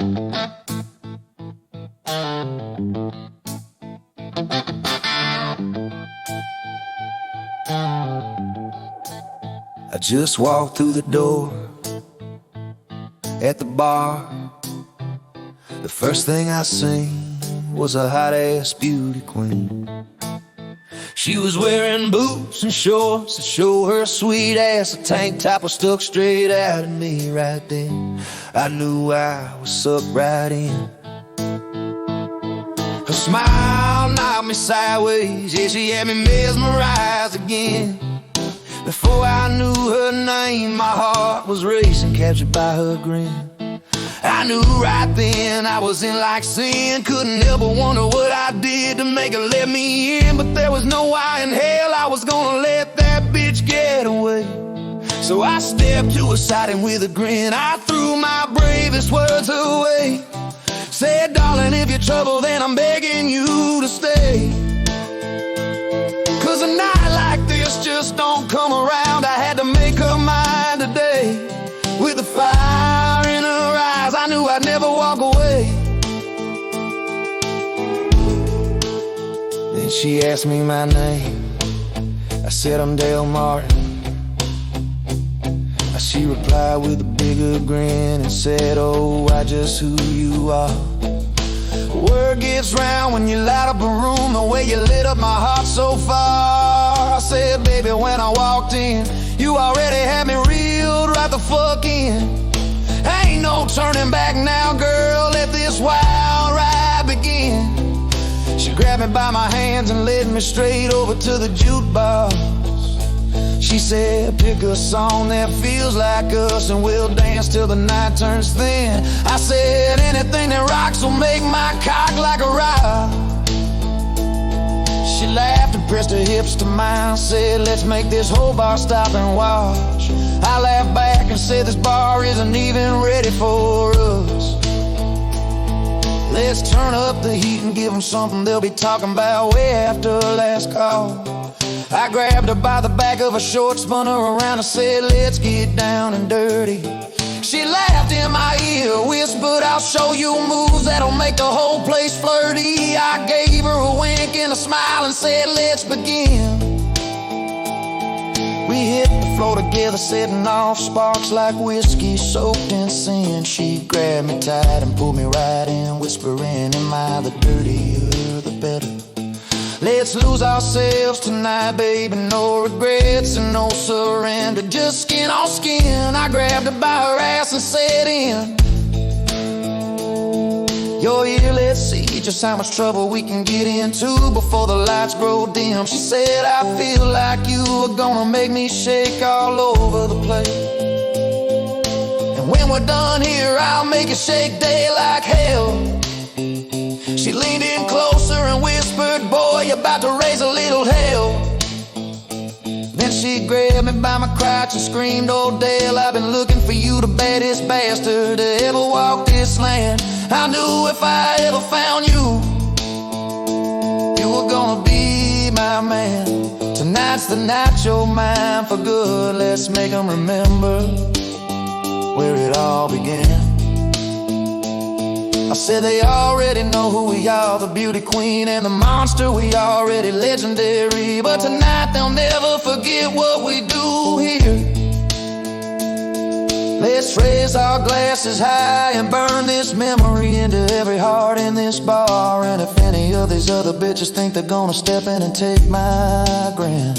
I just walked through the door at the bar. The first thing I seen was a hot-ass beauty queen. She was wearing boots and shorts to show her sweet ass. A tank top was stuck straight out at me right then. I knew I was sucked right in. Her smile knocked me sideways. Yeah, she had me mesmerized again. Before I knew her name, my heart was racing, captured by her grin. I knew right then I was in like sin. Couldn't help but wonder what I did to make her let me in. But there was no way in hell I was gonna let that bitch get away. So I stepped to her side and with a grin I threw my bravest words away. Said, darling, if you're troubled, then I'm begging you to stay. Cause a night like this just don't come around. I had to make her mine today. With the fire in her eyes, I knew I'd never walk away. Then she asked me my name. I said, I'm Dale Martin. She replied with a bigger grin and said, oh, I just who you are. Word gets round when you light up a room the way you lit up my heart so far. I said, baby, when I walked in, you already had me reeled right the fuck in. Ain't no turning back now, girl, let this wild ride begin. She grabbed me by my hands and led me straight over to the jukebox. She said, pick a song that feels like us and we'll dance till the night turns thin. I said, anything that rocks will make my cock like a rock. She laughed and pressed her hips to mine, said, let's make this whole bar stop and watch. I laughed back and said, this bar isn't even ready for us. Let's turn up the heat and give them something they'll be talking about way after her last call. I grabbed her by the back of her shorts, spun her around and said, let's get down and dirty. She laughed in my ear, whispered, I'll show you moves that'll make the whole place flirty. I gave her a wink and a smile and said, let's begin. We hit the floor together, setting off sparks like whiskey soaked in sin. She grabbed me tight and pulled me right in, whispering, am I the dirtier the better? Let's lose ourselves tonight, baby, no regrets and no surrender. Just skin on skin, I grabbed her by her ass and said in your ear, let's see just how much trouble we can get into before the lights grow dim. She said, I feel like you are gonna make me shake all over the place. And when we're done here, I'll make you shake day like hell. She leaned in closer and whispered, boy, you're about to raise a little hell. Then she grabbed me by my crotch and screamed, oh Dale, I've been looking for you, the baddest bastard to ever walk this land. I knew if I ever found you, you were gonna be my man. Tonight's the night you're mine for good. Let's make them remember where it all began. I said they already know who we are, the beauty queen and the monster, we already legendary. But tonight they'll never forget what we do here. Let's raise our glasses high and burn this memory into every heart in this bar. And if any of these other bitches think they're gonna step in and take my grin,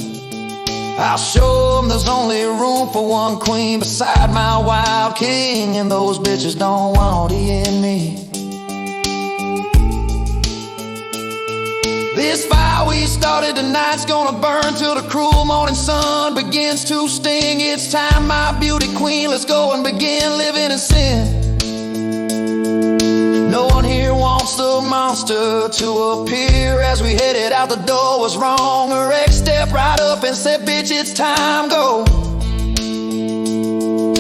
I'll show them there's only room for one queen beside my wild king. And those bitches don't want it in me. This fire we started tonight's gonna burn till the cruel morning sun begins to sting. It's time, my beauty queen, let's go and begin living in sin. No one here wants the monster to appear. As we headed out the door was wrong. Her ex stepped right up and said, bitch, it's time, go.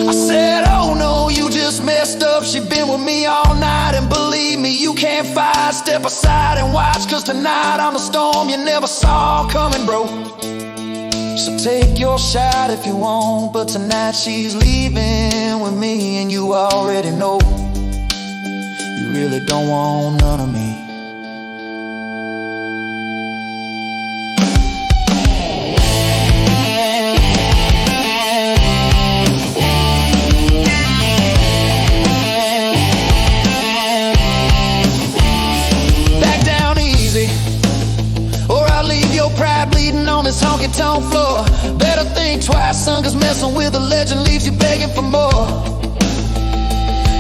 I said, oh no, you just messed up. She been with me all night, and believe me, you can't fight. Step aside and watch, cause tonight I'm the storm you never saw coming, bro. So take your shot if you want, but tonight she's leaving with me, and you already know You really don't want none of me. Pride bleeding on this honky-tonk floor. Better think twice, son, cause messing with a legend leaves you begging for more.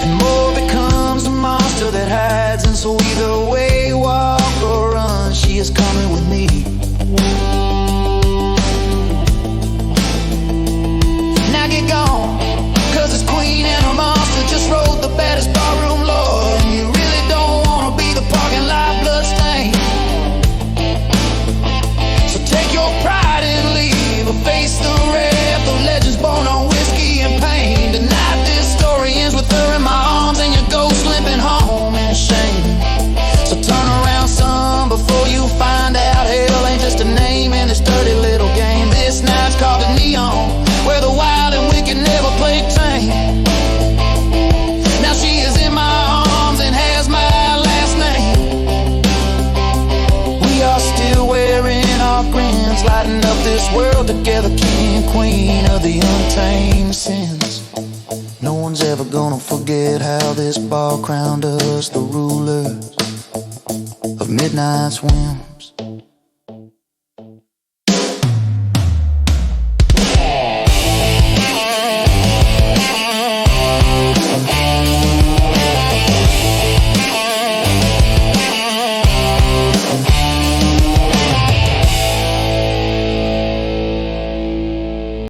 And more becomes the monster that hides. And so either way, walk or run, she is coming with me. Now get gone, cause this queen and her monster just rode the baddest barroom lord. And you really don't wanna be the parking lot bloodstain. Take your pride and leave, or face the wrath of legends born on whiskey and pain. Tonight this story ends with her in my arms and your ghost limping home in shame. So turn around, son, before you find out hell ain't just a name in this dirty little game. This night's called the Neon, where the wild and wicked never play tame. Now she is in my arms and has my last name. We are still wearing our grins, lighting up this world together, king and queen of the untamed sins. No one's ever gonna forget how this bar crowned us the rulers of midnight's whim.